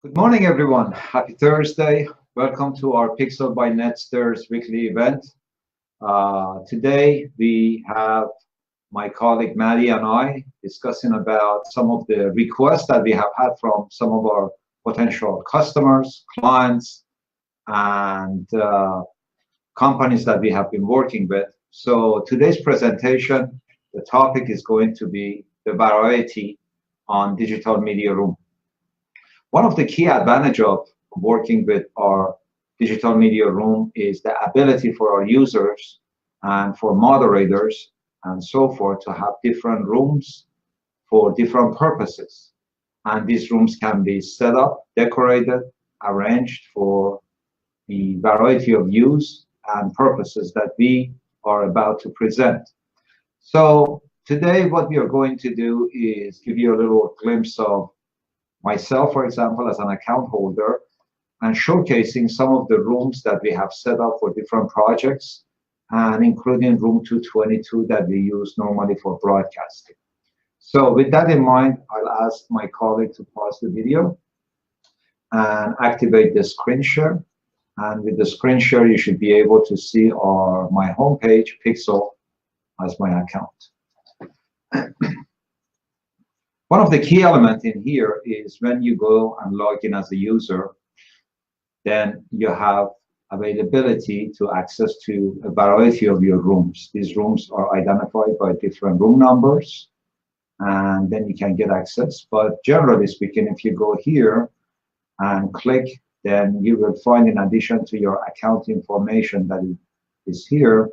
Good morning, everyone. Happy Thursday. Welcome to our Pixel by NETSTAIRS weekly event. Today, we have my colleague Maddie and I discussing about some of the requests that we have had from some of our potential customers, clients, and companies that we have been working with. So today's presentation, the topic is going to be the variety on Digital Media Room. One of the key advantages of working with our Digital Media Room is the ability for our users and for moderators and so forth to have different rooms for different purposes. And these rooms can be set up, decorated, arranged for the variety of use and purposes that we are about to present. So today what we are going to do is give you a little glimpse of myself, for example, as an account holder, and showcasing some of the rooms that we have set up for different projects, and including room 222 that we use normally for broadcasting. So with that in mind, I'll ask my colleague to pause the video and activate the screen share. And with the screen share, you should be able to see my homepage, Pixel, as my account. One of the key elements in here is when you go and log in as a user, then you have availability to access to a variety of your rooms. These rooms are identified by different room numbers, and then you can get access. But generally speaking, if you go here and click, then you will find, in addition to your account information that is here,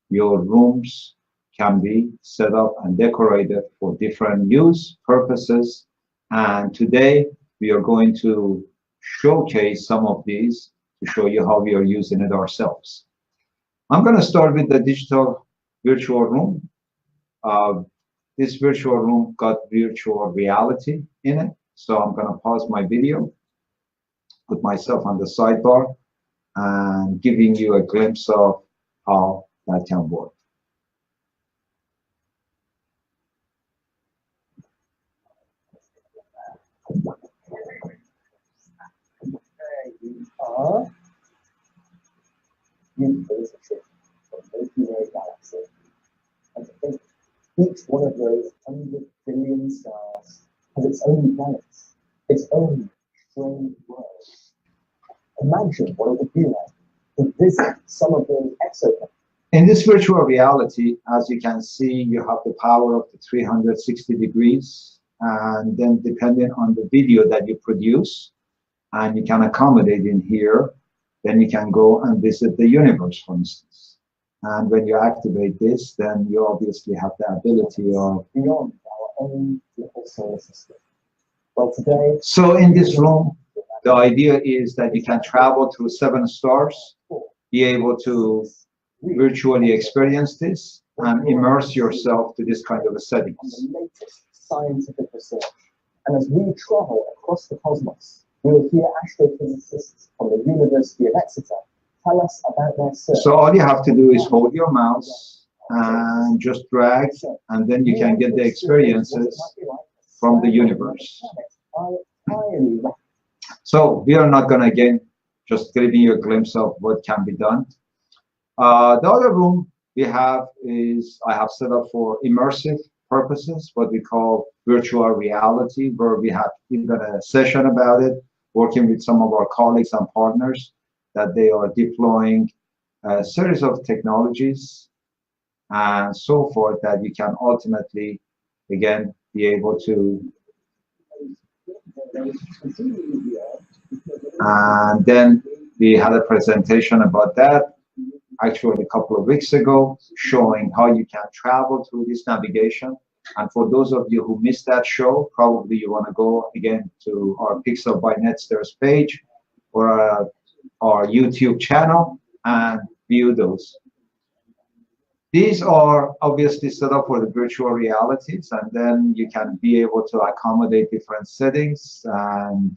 your rooms can be set up and decorated for different use purposes. And today we are going to showcase some of these to show you how we are using it ourselves. I'm going to start with the digital virtual room. This virtual room got virtual reality in it. So I'm going to pause my video, put myself on the sidebar, and giving you a glimpse of how that can work. Are universe from Milky Way galaxy, and to think each one of those 100 billion stars has its own planets, its own strange worlds. Imagine what it would be like to visit some of those exoplanets. In this virtual reality, as you can see, you have the power of the 360 degrees, and then depending on the video that you produce, and you can accommodate in here, then you can go and visit the universe, for instance. And when you activate this, then you obviously have the ability of Beyond our own little solar system. Well, today, so in this room, the idea is that you can travel through 7 stars, be able to virtually experience this and immerse yourself to this kind of a settings. The latest scientific research. And as we travel across the cosmos, we will hear astrophysicists from the University of Exeter tell us about their search. So all you have to do is hold your mouse and just drag, and then you can get the experiences from the universe. So we are not going to, again, just give you a glimpse of what can be done. The other room we have is, I have set up for immersive purposes, what we call virtual reality, where we have even a session about it, working with some of our colleagues and partners, that they are deploying a series of technologies and so forth that you can ultimately, again, be able to. And then we had a presentation about that, actually a couple of weeks ago, showing how you can travel through this navigation. And for those of you who missed that show, probably you want to go again to our Pixel by NETSTAIRS page or our YouTube channel and view those. These are obviously set up for the virtual realities, and then you can be able to accommodate different settings and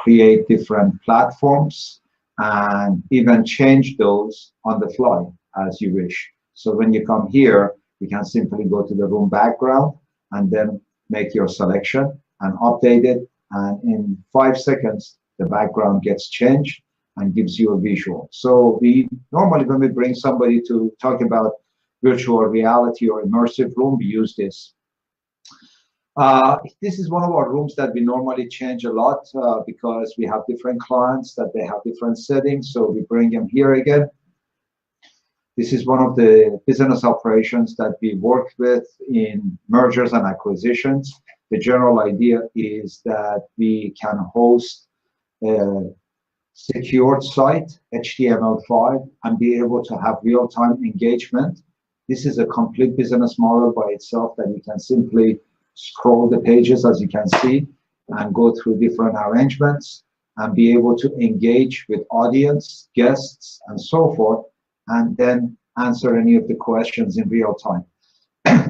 create different platforms and even change those on the fly as you wish. So when you come here, you can simply go to the room background and then make your selection and update it and in 5 seconds, the background gets changed and gives you a visual. So we normally, when we bring somebody to talk about virtual reality or immersive room, we use this. This is one of our rooms that we normally change a lot because we have different clients that they have different settings, so we bring them here again. This is one of the business operations that we work with in mergers and acquisitions. The general idea is that we can host a secured site, HTML5, and be able to have real-time engagement. This is a complete business model by itself that you can simply scroll the pages, as you can see, and go through different arrangements and be able to engage with audience, guests, and so forth, and then answer any of the questions in real time.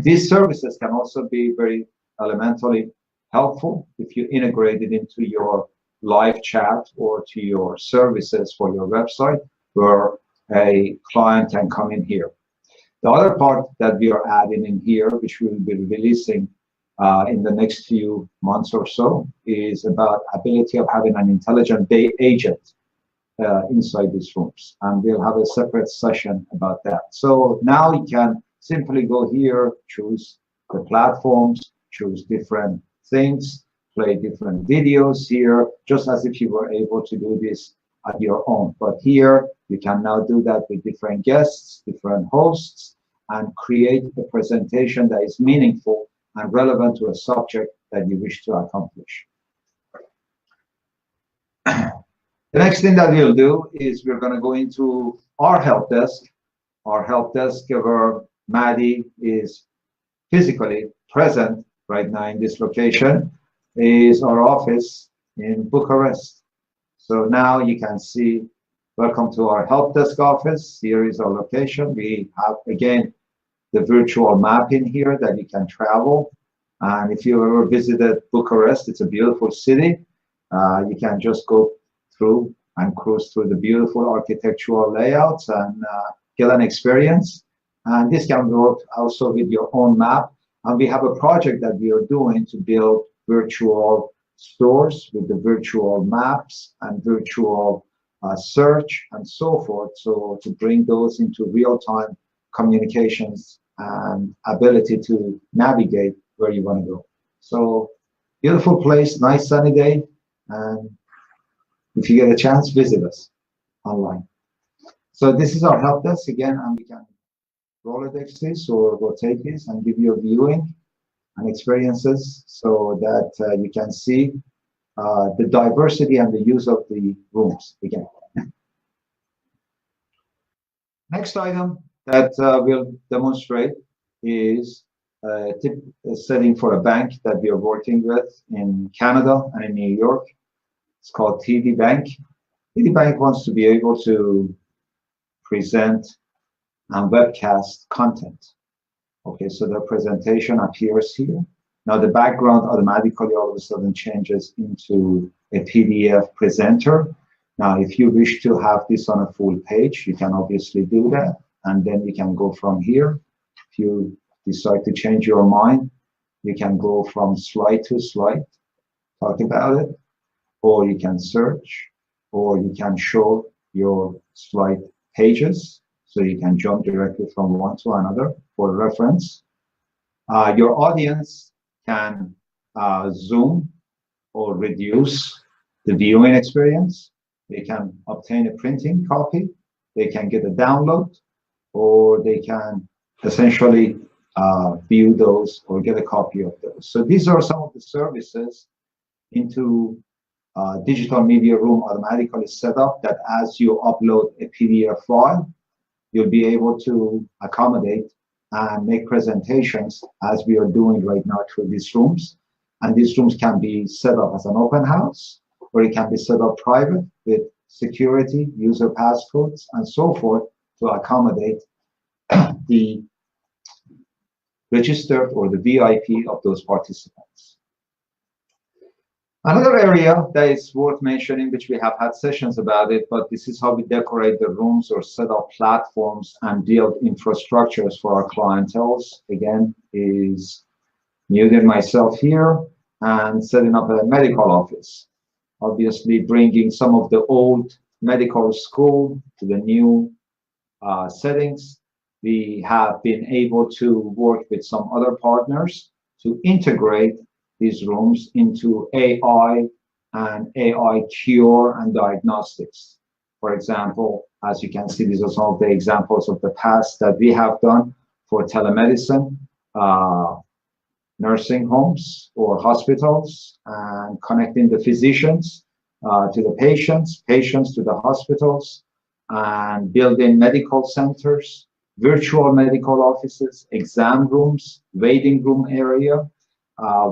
These services can also be very elementally helpful if you integrate it into your live chat or to your services for your website, where a client can come in here. The other part that we are adding in here, which we will be releasing in the next few months or so, is about ability of having an intelligent agent inside these rooms, and we'll have a separate session about that. So now you can simply go here, choose the platforms, choose different things, play different videos here, just as if you were able to do this at your own. But here you can now do that with different guests, different hosts, and create a presentation that is meaningful and relevant to a subject that you wish to accomplish. The next thing that we'll do is we're going to go into our help desk. Our help desk, where Maddie is physically present right now in this location, is our office in Bucharest. So now you can see, welcome to our help desk office. Here is our location. We have, again, the virtual map in here that you can travel. And if you ever visited Bucharest, it's a beautiful city. You can just go through and cruise through the beautiful architectural layouts and get an experience. And this can work also with your own map. And we have a project that we are doing to build virtual stores with the virtual maps and virtual search and so forth. So to bring those into real-time communications and ability to navigate where you want to go. So beautiful place, nice sunny day, and if you get a chance, visit us online. So this is our help desk again, and we can Rolodex this or rotate this and give you a viewing and experiences so that you can see the diversity and the use of the rooms again. Next item that we'll demonstrate is a setting for a bank that we are working with in Canada and in New York. It's called TD Bank. TD Bank wants to be able to present and webcast content. Okay, so the presentation appears here. Now the background automatically all of a sudden changes into a PDF presenter. Now, if you wish to have this on a full page, you can obviously do that. And then you can go from here. If you decide to change your mind, you can go from slide to slide, talk about it, or you can search, or you can show your slide pages. So you can jump directly from one to another for reference. Your audience can zoom or reduce the viewing experience. They can obtain a printing copy. They can get a download, or they can essentially view those or get a copy of those. So these are some of the services into Digital Media Room automatically set up that as you upload a PDF file, you'll be able to accommodate and make presentations as we are doing right now through these rooms. And these rooms can be set up as an open house, or it can be set up private with security, user passcodes, and so forth to accommodate the registered or the VIP of those participants. Another area that is worth mentioning, which we have had sessions about it, but this is how we decorate the rooms or set up platforms and build infrastructures for our clientele, again, is muted myself here. and setting up a medical office. Obviously, bringing some of the old medical school to the new settings. We have been able to work with some other partners to integrate these rooms into AI and AI cure and diagnostics. For example, as you can see, these are some of the examples of the past that we have done for telemedicine, nursing homes or hospitals, and connecting the physicians to the patients, patients to the hospitals, and building medical centers, virtual medical offices, exam rooms, waiting room area,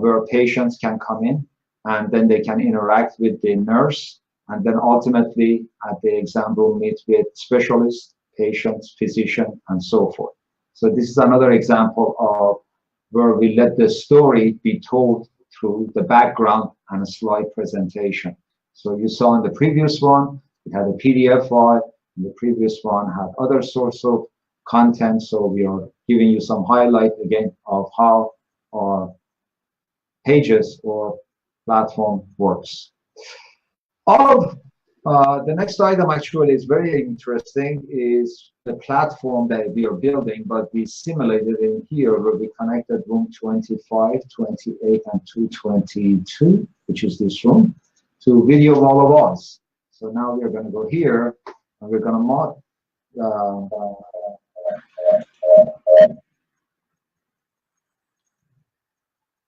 where patients can come in and then they can interact with the nurse, and then ultimately at the exam room meet with specialists, patients, physician, and so forth. So this is another example of where we let the story be told through the background and a slide presentation. So you saw in the previous one, it had a PDF file, and the previous one had other source of content. So we are giving you some highlight again of how our pages or platform works. The next item actually is very interesting, is the platform that we are building, but we simulated in here where we connected room 25, 28, and 222, which is this room, to Video Wall of Oz. So now we're going to go here and we're going to mod.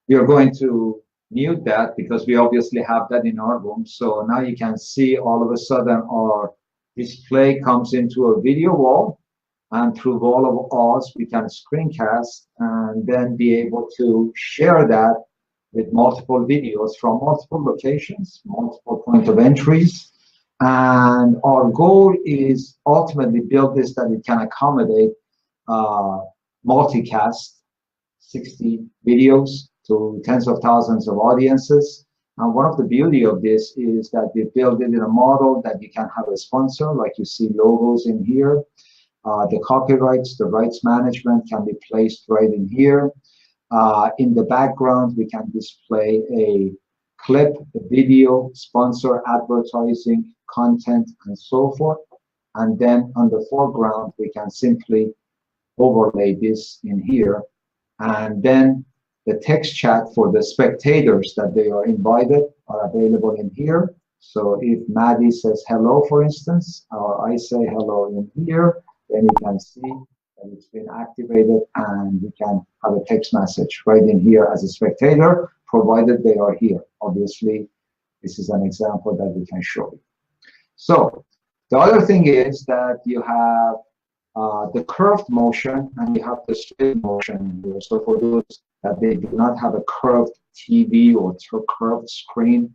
We are going to mute that because we obviously have that in our room. So now you can see all of a sudden our display comes into a video wall, and through Wall of Oz we can screencast and then be able to share that with multiple videos from multiple locations, multiple point of entries. And our goal is ultimately build this that it can accommodate multicast 60 videos to tens of thousands of audiences. And one of the beauty of this is that we build it in a model that you can have a sponsor, like you see logos in here. The copyrights, the rights management can be placed right in here. In the background, we can display a clip, a video, sponsor, advertising, content, and so forth. And then on the foreground, we can simply overlay this in here. And then the text chat for the spectators that they are invited are available in here. So if Maddie says hello, for instance, or I say hello in here, then you can see that it's been activated and you can have a text message right in here as a spectator, provided they are here. Obviously, this is an example that we can show you. So the other thing is that you have the curved motion and you have the straight motion here. So for those that they do not have a curved TV or curved screen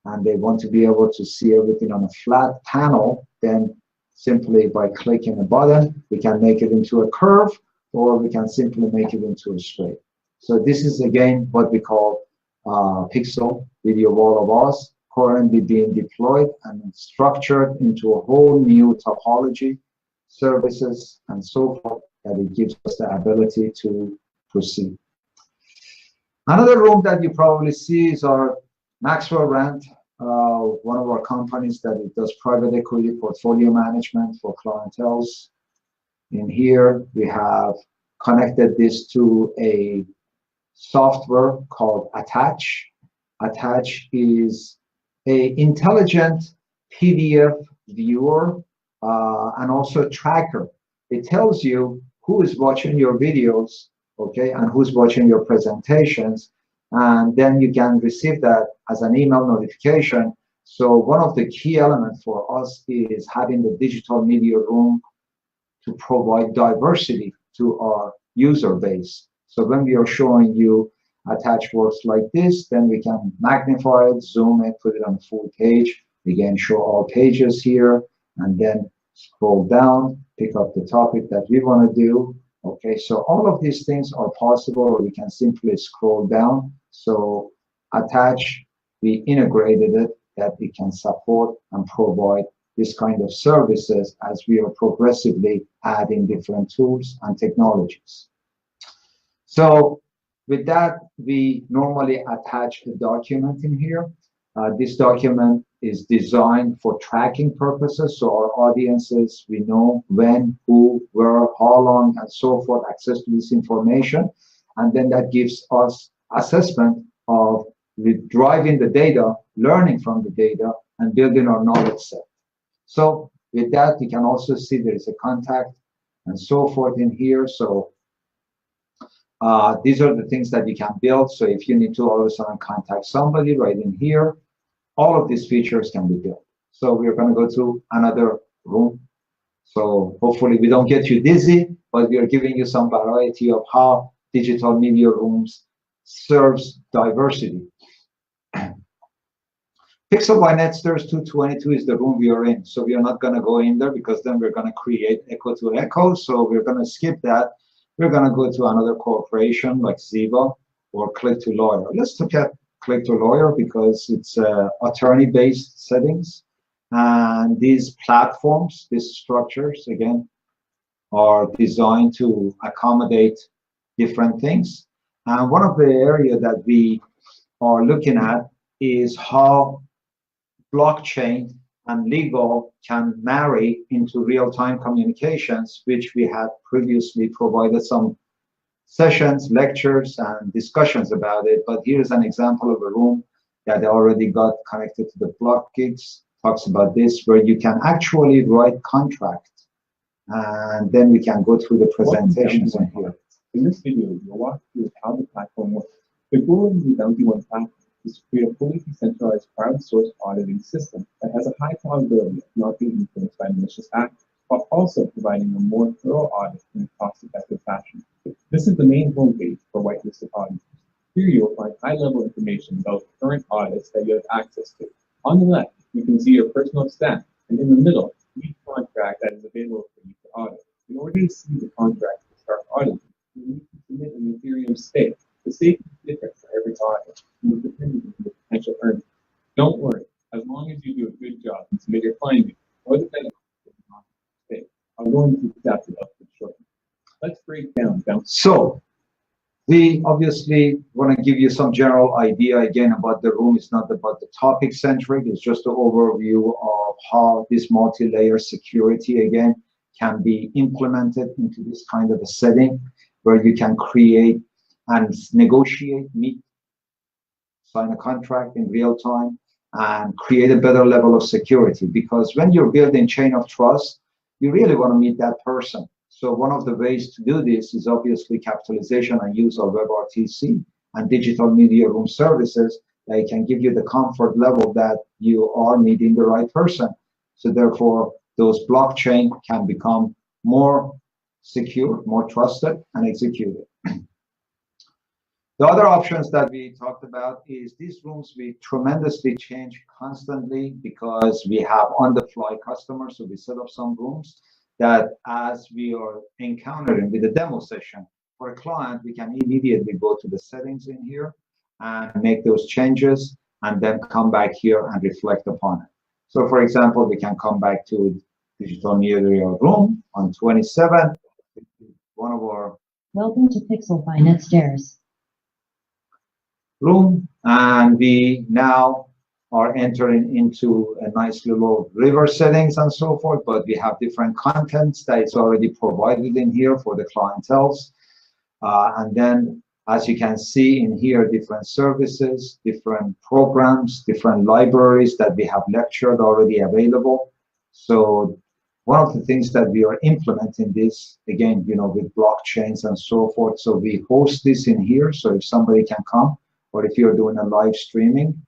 and they want to be able to see everything on a flat panel, then simply by clicking a button, we can make it into a curve, or we can simply make it into a straight. So this is again what we call Pixel Video Wall of Oz, currently being deployed and structured into a whole new topology, services, and so forth, that it gives us the ability to proceed. Another room that you probably see is our Maxwell Rent, one of our companies that it does private equity portfolio management for clienteles. In here, we have connected this to a software called Attach. Attach is an intelligent PDF viewer and also tracker. It tells you who is watching your videos, okay, and who's watching your presentations, and then you can receive that as an email notification. So one of the key elements for us is having the digital media room to provide diversity to our user base. So when we are showing you Attach works like this, then we can magnify it, zoom it, put it on the full page. We can show all pages here, and then scroll down, pick up the topic that we want to do. Okay, so all of these things are possible, or we can simply scroll down. So Attach, we integrated it that we can support and provide this kind of services as we are progressively adding different tools and technologies. So With that, we normally attach a document in here. This document is designed for tracking purposes, so our audiences, we know when, who, where, how long, and so forth, access to this information. And then that gives us assessment of driving the data, learning from the data, and building our knowledge set. So with that, you can also see there is a contact and so forth in here. So these are the things that you can build. So if you need to all of a sudden contact somebody right in here, all of these features can be built. So we're going to go to another room. So hopefully we don't get you dizzy, but we are giving you some variety of how digital media rooms serves diversity. Pixel by NETSTAIRS 222 is the room we are in. So we are not going to go in there because then we're going to create echo to echo. So we're going to skip that. We're going to go to another corporation like Ziva or Click to Lawyer. Let's look at Click to Lawyer because it's attorney-based settings. And these platforms, these structures, again, are designed to accommodate different things. And one of the areas that we are looking at is how blockchain and legal can marry into real-time communications, which we had previously provided some sessions, lectures, and discussions about it. But here's an example of a room that already got connected to the block gigs, talks about this, where you can actually write contracts. And then we can go through the presentations in here. In this video, we'll walk through how the platform works. The goal of the Bounty One platform is to create a fully decentralized crowdsourced auditing system that has a high probability of not being influenced by malicious actors, while also providing a more thorough audit in a cost-effective fashion. This is the main homepage for whitelisted auditors. Here you will find high-level information about current audits that you have access to. On the left, you can see your personal staff, and in the middle, each contract that is available for you to audit. In order to see the contract to start auditing, you need to submit an Ethereum stake. The stake is different for every audit, and is dependent on the potential earnings. Don't worry, as long as you do a good job and submit your findings, or the benefits of the stake, I'm going to adapt it up shortly. Let's break down. So we obviously want to give you some general idea again about the room. It's not about the topic centric. It's just an overview of how this multi-layer security again can be implemented into this kind of a setting where you can create and negotiate, meet, sign a contract in real time, and create a better level of security. Because when you're building chain of trust, you really want to meet that person. So one of the ways to do this is obviously capitalization and use of WebRTC and digital media room services that can give you the comfort level that you are meeting the right person. So therefore, those blockchain can become more secure, more trusted, and executed. The other options that we talked about is these rooms we tremendously change constantly because we have on-the-fly customers. So we set up some rooms that as we are encountering with the demo session for a client, we can immediately go to the settings in here and make those changes and then come back here and reflect upon it. So for example, we can come back to Digital Media Room on 27. One of our Welcome to Pixel by NETSTAIRS room, and we now are entering into a nice little river settings and so forth, but we have different contents that is already provided in here for the clienteles. And then, as you can see in here, different services, different programs, different libraries that we have lectured already available. So one of the things that we are implementing this, again, with blockchains and so forth. So we host this in here. So if somebody can come, or if you're doing a live streaming,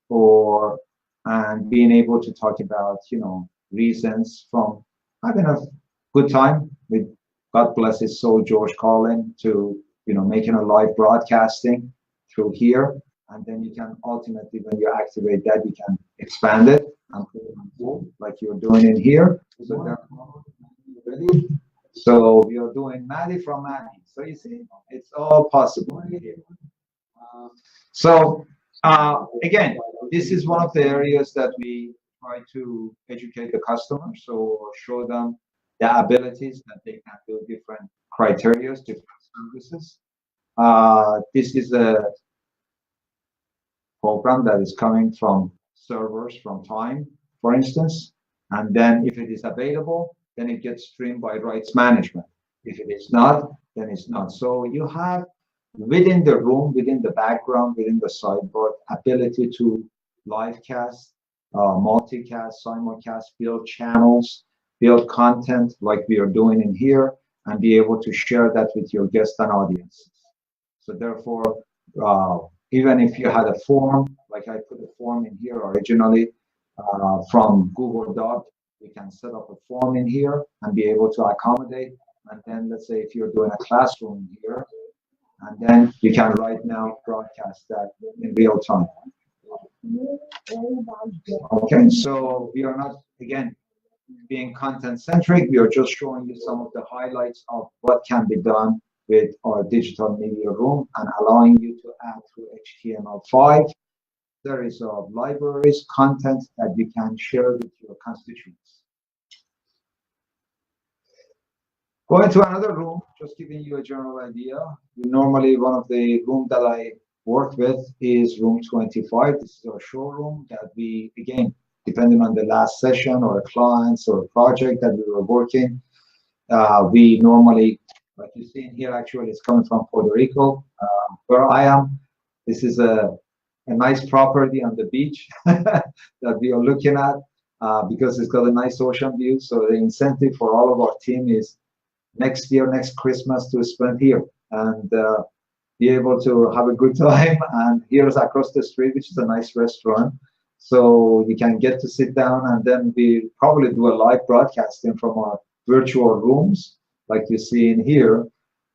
and being able to talk about, reasons from having a good time with, God bless his soul, George Carlin, to, making a live broadcasting through here. And then you can ultimately, when you activate that, you can expand it and put it on full, like you're doing in here. So we are doing Maddie from Maddie. So you see, it's all possible here. So again, this is one of the areas that we try to educate the customer, so show them the abilities that they can do different criteria, different services. This is a program that is coming from servers from Time, for instance, and then if it is available, then it gets streamed by rights management. If it is not, then it's not. So you have within the room, within the background, within the sideboard, ability to live cast, multicast, simulcast, build channels, build content like we are doing in here, and be able to share that with your guests and audiences. So therefore, even if you had a form, like I put a form in here originally from Google Doc, you can set up a form in here and be able to accommodate. And then let's say if you're doing a classroom here, and then you can right now broadcast that in real time. Okay, so we are not, again, being content centric, we are just showing you some of the highlights of what can be done with our digital media room and allowing you to add through HTML5 series of libraries, content that you can share with your constituents. Going to another room, just giving you a general idea. Normally, one of the rooms that I work with is room 25. This is our showroom that we, again, depending on the last session or clients or project that we were working, we normally, like you see in here, actually, it's coming from Puerto Rico, where I am. This is a nice property on the beach that we are looking at because it's got a nice ocean view. So the incentive for all of our team is next year, next Christmas, to spend here and be able to have a good time. And here's across the street, which is a nice restaurant. So you can get to sit down, and then we probably do a live broadcasting from our virtual rooms, like you see in here,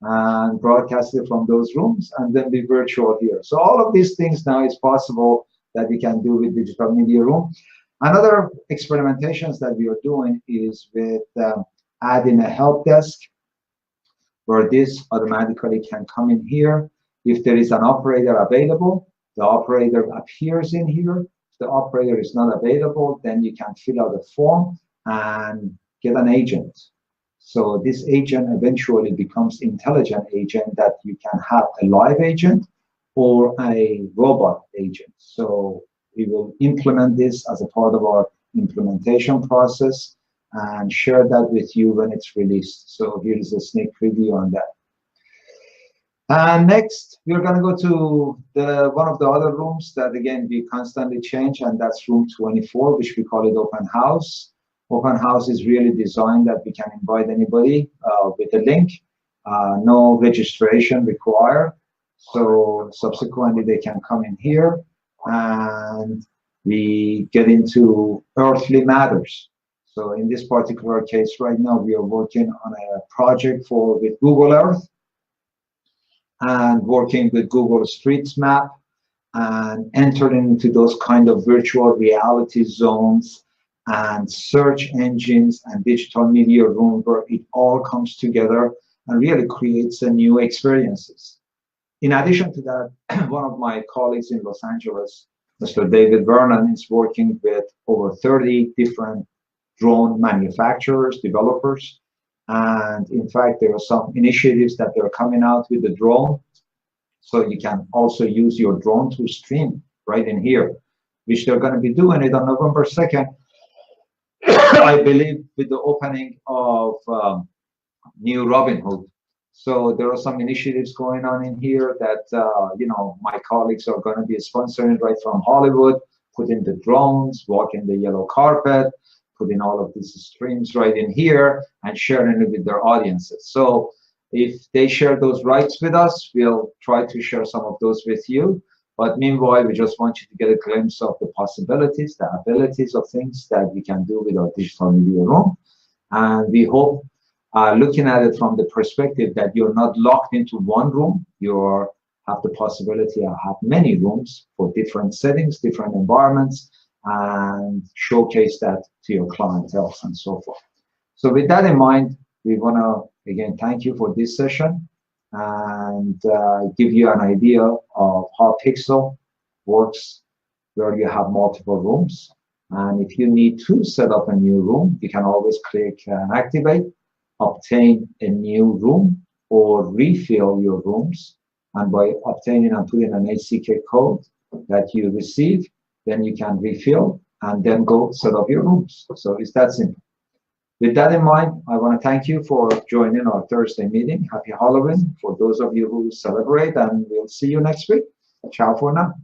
and broadcast it from those rooms, and then be virtual here. So all of these things now is possible that we can do with Digital Media Room. Another experimentations that we are doing is with adding a help desk, where this automatically can come in here. If there is an operator available, the operator appears in here. If the operator is not available, then you can fill out a form and get an agent. So this agent eventually becomes intelligent agent that you can have a live agent or a robot agent. So we will implement this as a part of our implementation process and share that with you when it's released. So here is a sneak preview on that. And next, we're going to go to one of the other rooms that, again, we constantly change, and that's room 24, which we call it Open House. Open House is really designed that we can invite anybody with a link, no registration required. So subsequently, they can come in here, and we get into earthly matters. So in this particular case right now, we are working on a project with Google Earth and working with Google Streets Map and entering into those kind of virtual reality zones and search engines and digital media room, where it all comes together and really creates a new experiences. In addition to that, one of my colleagues in Los Angeles, Mr. David Vernon, is working with over 30 different drone manufacturers, developers, and in fact, there are some initiatives that they're coming out with the drone, so you can also use your drone to stream right in here, which they're going to be doing it on November 2nd, I believe, with the opening of New Robinhood. So there are some initiatives going on in here that my colleagues are going to be sponsoring right from Hollywood, putting the drones, walking the yellow carpet, putting all of these streams right in here and sharing it with their audiences. So if they share those rights with us, we'll try to share some of those with you. But meanwhile, we just want you to get a glimpse of the possibilities, the abilities of things that we can do with our digital media room. And we hope, looking at it from the perspective that you're not locked into one room, you have the possibility of have many rooms for different settings, different environments, and showcase that to your clientele and so forth. So with that in mind, we want to, again, thank you for this session and give you an idea of how Pixel works, where you have multiple rooms. And if you need to set up a new room, you can always click activate, obtain a new room, or refill your rooms and by obtaining and putting an HCK code that you receive, then you can refill and then go set up your rooms. So it's that simple. With that in mind, I want to thank you for joining our Thursday meeting. Happy Halloween for those of you who celebrate, and we'll see you next week. Ciao for now.